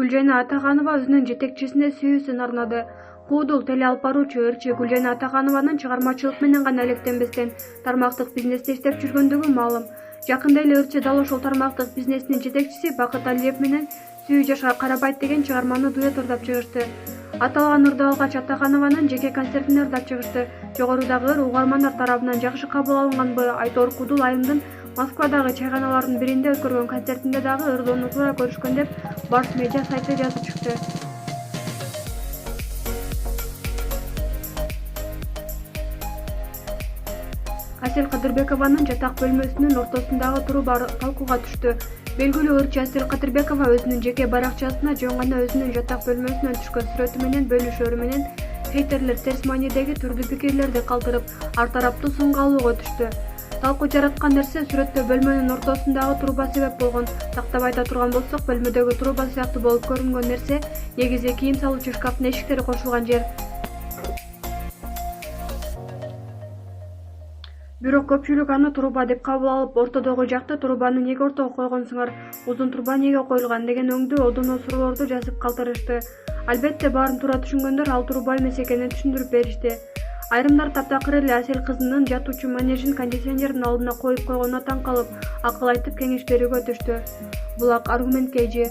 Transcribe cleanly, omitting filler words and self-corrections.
Гүлжайна Атаханова өзүнүн жетекчисине сүйүүсүн арнады. Куудул теле алып баруучу ырчы Гүлжайна Атаханованын чыгармачылык менен гана алектенбестен тармактык бизнесте иштеп жүргөндүгү маалым. Жакында эле ырчы дал ошол тармактык бизнесинин жетекчиси Бакыт Алиев менен «Сүйүү жашка карабайт» деген чыгарманы дуэт ырдап чыгышты. Аталган ырды алгач Атаханованын жеке концертине ырдап чыгышты. Жогорудагы ыр угармандар тарабынан жакшы кабыл алынганбы? Айтор Куудул айымдын Москвадагы чайканалардын биринде өткөргөн концертинде дагы ырдоону туура көрүшкөн деп Барс медиа сайты жазып чыкты. Асель Кадырбекованын жатак бөлмөсүнүн ортосундагы труба талкууга түштү. Белгилүү ырчы Асель Кадырбекова өзүнүн жеке баракчасына жөн гана өзүнүн жатак бөлмөсүнөн түшкөн сүрөтү менен бөлүшөрү менен хейтерлер терс маанидеги түрдүү пикирлерди калтырып, ар тараптуу сынга алууга түштү. Талкуу жараткан нерсе сүрөттө бөлмөнүн ортосундагы труба себеп болгон. Тактап айта турган болсок, бөлмөдөгү труба сыяктуу болуп көрүнгөн нерсе негизи кийим салуучу шкафтын эшиктери кошулган жер. Бирок көпчүлүк аны труба деп кабыл алып, ортодогу жакты трубаны эмнеге ортого койгонсуңар, узун труба эмнеге коюлган деген өңдүү одоно суроолорду жазып калтырышты. Албетте баарын туура түшүнгөндөр ал труба эмес экенин түшүндүрүп беришти. Айрымдар таптакыр эле Асель кызынын жатуучу манежин кондиционердин алдына коюп койгонуна таң калып, акыл айтып кеңеш берүүгө өтүштү. Булак аргумент KG.